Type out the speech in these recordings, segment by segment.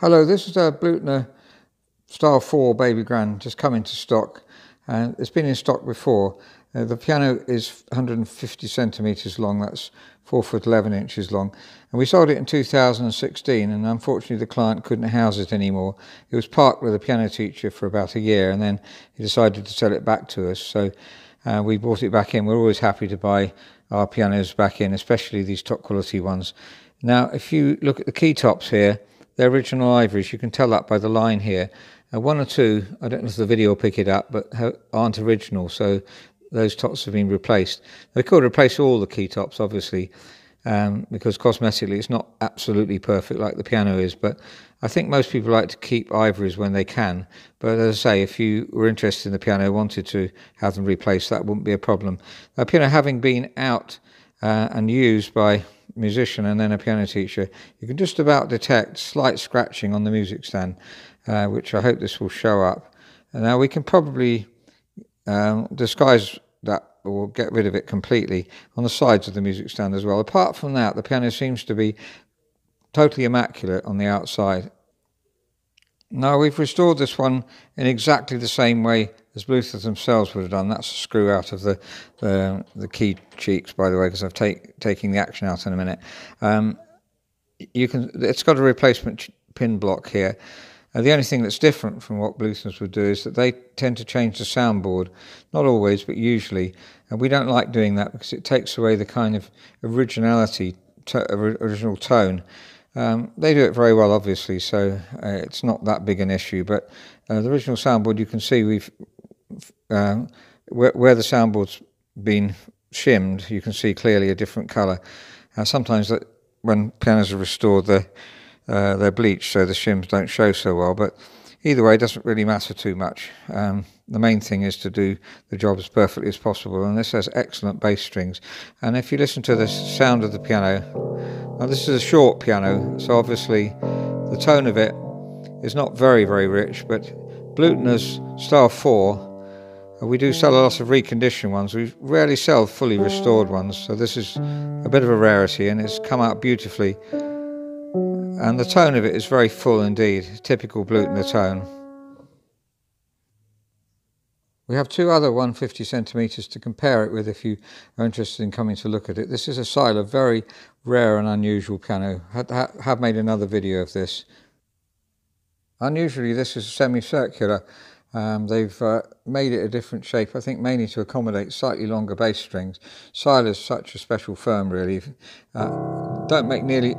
Hello, this is a Bluthner Style 4 Baby Grand, just come into stock. It's been in stock before. The piano is 150 centimetres long, that's 4 foot 11 inches long. And we sold it in 2016, and unfortunately the client couldn't house it anymore. It was parked with a piano teacher for about a year, and then he decided to sell it back to us. So we bought it back in. We're always happy to buy our pianos back in, especially these top quality ones. Now, if you look at the key tops here, they're original ivories. You can tell that by the line here. One or two, I don't know if the video will pick it up, but aren't original, so those tops have been replaced. They could replace all the key tops, obviously, because cosmetically it's not absolutely perfect like the piano is, but I think most people like to keep ivories when they can. But as I say, if you were interested in the piano, wanted to have them replaced, that wouldn't be a problem. The piano having been out and used by musician and then a piano teacher, you can just about detect slight scratching on the music stand, which I hope this will show up. And now we can probably disguise that or get rid of it completely on the sides of the music stand as well. Apart from that, the piano seems to be totally immaculate on the outside. Now, we've restored this one in exactly the same way as Bluthner themselves would have done. That's a screw out of the key cheeks, by the way, because I'm taking the action out in a minute. It's got a replacement pin block here. The only thing that's different from what Bluthner's would do is that they tend to change the soundboard. Not always, but usually. And we don't like doing that because it takes away the kind of originality, original tone. They do it very well, obviously, so it's not that big an issue. But the original soundboard, you can see we've where the soundboard's been shimmed, you can see clearly a different colour. Sometimes when pianos are restored, they're bleached, so the shims don't show so well. But either way, it doesn't really matter too much. The main thing is to do the job as perfectly as possible. And this has excellent bass strings. And if you listen to the sound of the piano, now this is a short piano, so obviously the tone of it is not very, very rich, but Bluthner's Style 4, we do sell a lot of reconditioned ones. We rarely sell fully restored ones, so this is a bit of a rarity, and it's come out beautifully. And the tone of it is very full indeed, typical Bluthner tone. We have two other 150 centimetres to compare it with if you are interested in coming to look at it. This is a Seiler, very rare and unusual piano. Have made another video of this. Unusually, this is semicircular. They've made it a different shape, I think mainly to accommodate slightly longer bass strings. Seiler's such a special firm, really. Don't make nearly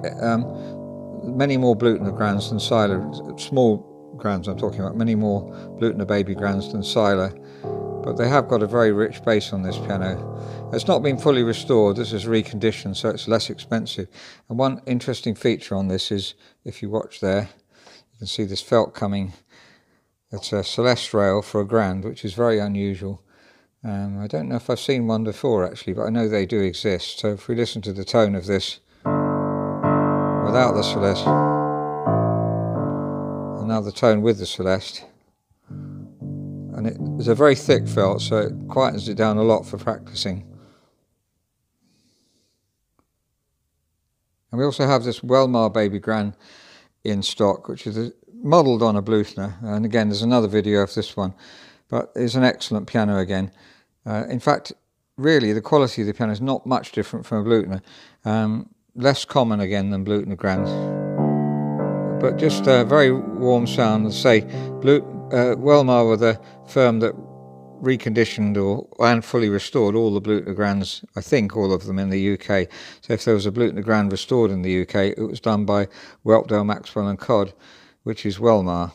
many more Bluthner grands than Seiler. Small grands I'm talking about, many more Bluthner baby grands than Seiler. But they have got a very rich bass on this piano. It's not been fully restored, this is reconditioned, so it's less expensive. And one interesting feature on this is, if you watch there, you can see this felt coming. It's a Celeste rail for a grand, which is very unusual. I don't know if I've seen one before actually, but I know they do exist. So if we listen to the tone of this without the Celeste, and now the tone with the Celeste, and it's a very thick felt, so it quietens it down a lot for practicing. And we also have this Welmar Baby Grand in stock, which is modelled on a Bluthner. And again, there's another video of this one, but it's an excellent piano again. In fact, really, the quality of the piano is not much different from a Bluthner. Less common again than Bluthner Grands, but just a very warm sound. As I say, Welmar were the firm that reconditioned and fully restored all the Bluthner Grands, I think all of them in the UK. So if there was a Bluthner Grand restored in the UK, it was done by Whelpdale, Maxwell and Codd, which is Welmar.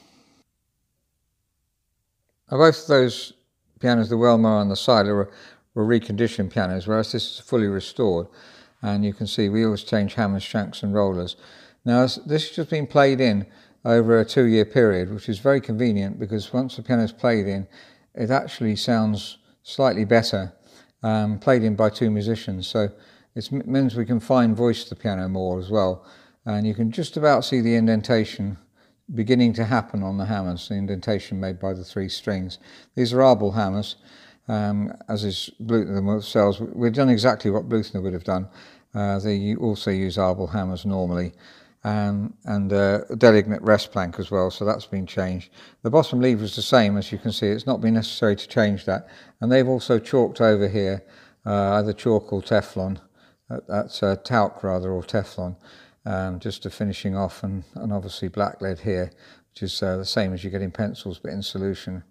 Now, both of those pianos, the Welmar and the Seiler, were reconditioned pianos, whereas this is fully restored. And you can see we always change hammers, shanks and rollers. Now, this has just been played in over a 2-year period, which is very convenient because once the piano is played in, it actually sounds slightly better, played in by two musicians. So it means we can fine voice the piano more as well. And you can just about see the indentation beginning to happen on the hammers, the indentation made by the 3 strings. These are arbel hammers, as is Bluthner themselves. We've done exactly what Bluthner would have done. They also use arbel hammers normally. and a delignate rest plank as well, so that's been changed. The bottom lever is the same, as you can see. It's not been necessary to change that, and they've also chalked over here either chalk or Teflon. That's talc rather, or Teflon, just to finishing off, and obviously black lead here, which is the same as you get in pencils but in solution.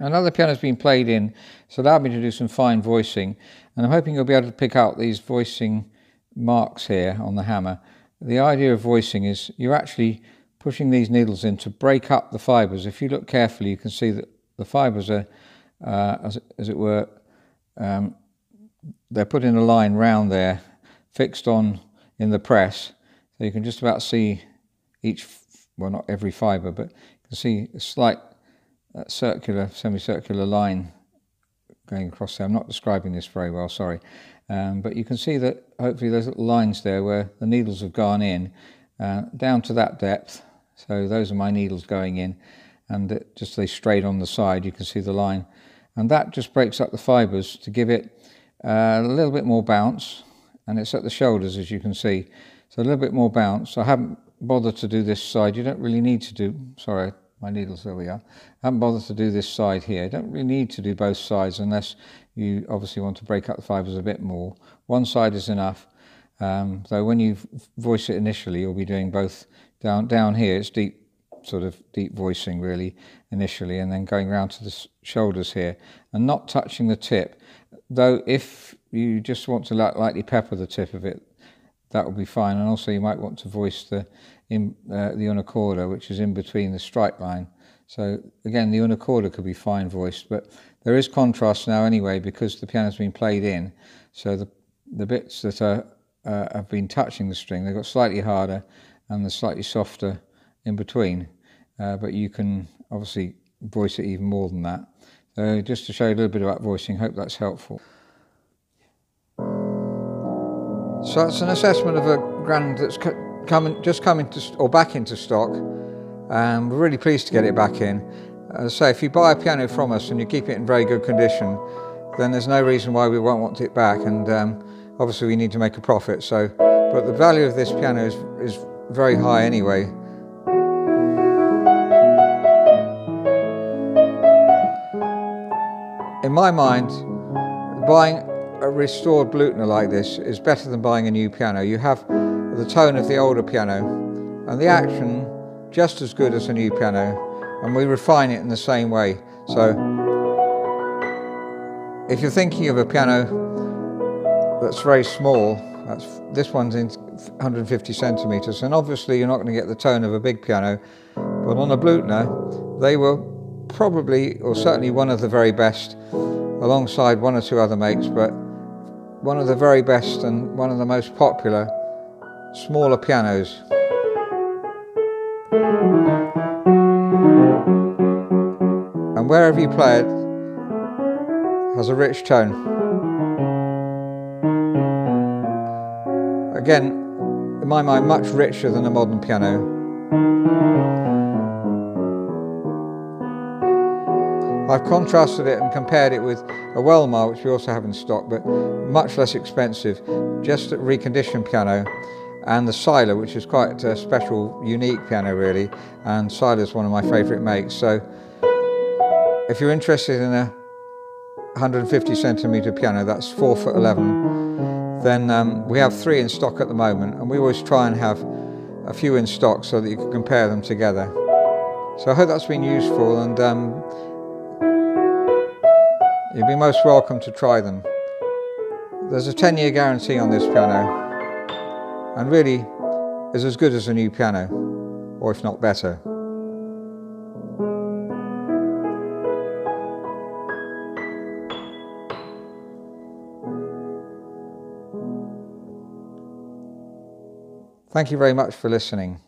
Another piano's been played in, it's allowed me to do some fine voicing, and I'm hoping you'll be able to pick out these voicing marks here on the hammer. The idea of voicing is you're actually pushing these needles in to break up the fibres. If you look carefully, you can see that the fibres are, as it were, they're put in a line round there, fixed on in the press, so you can just about see each, well, not every fibre, but you can see a slight circular, semicircular line going across there. I'm not describing this very well, sorry. But you can see that hopefully there's little lines there where the needles have gone in down to that depth. So those are my needles going in, and just they straight on the side, you can see the line. And that just breaks up the fibres to give it a little bit more bounce, and it's at the shoulders, as you can see. So a little bit more bounce. I haven't bothered to do this side. You don't really need to do, sorry, my needles, there we are. I haven't bothered to do this side here. You don't really need to do both sides unless you obviously want to break up the fibres a bit more. One side is enough. Though when you voice it initially, you'll be doing both. Down here, it's deep, sort of deep voicing really initially, and then going round to the shoulders here and not touching the tip. Though if you just want to lightly pepper the tip of it, that will be fine. And also you might want to voice the una corda, which is in between the strike line. So again, the una corda could be fine voiced, but there is contrast now anyway because the piano's been played in. So the bits that have been touching the string, they've got slightly harder and they're slightly softer in between. But you can obviously voice it even more than that. So just to show you a little bit about voicing, hope that's helpful. So that's an assessment of a Grand that's just coming to, or back into stock. We're really pleased to get it back in. As I say, if you buy a piano from us and you keep it in very good condition, then there's no reason why we won't want it back. And obviously we need to make a profit. So, but the value of this piano is very high anyway. In my mind, buying a restored Bluthner like this is better than buying a new piano. You have the tone of the older piano and the action just as good as a new piano, and we refine it in the same way. So if you're thinking of a piano that's very small, this one's in 150 centimeters, and obviously you're not going to get the tone of a big piano, but on a Bluthner they were probably, or certainly one of the very best, alongside one or two other makes, but one of the very best and one of the most popular smaller pianos. And wherever you play it, has a rich tone. Again, in my mind, much richer than a modern piano. I've contrasted it and compared it with a Welmar, which we also have in stock, but much less expensive, just a reconditioned piano, and the Seiler, which is quite a special, unique piano really, and Seiler's one of my favourite makes. So if you're interested in a 150 centimetre piano, that's 4'11", then we have 3 in stock at the moment, and we always try and have a few in stock so that you can compare them together. So I hope that's been useful, and you'd be most welcome to try them. There's a 10-year guarantee on this piano, and really is as good as a new piano, or if not better. Thank you very much for listening.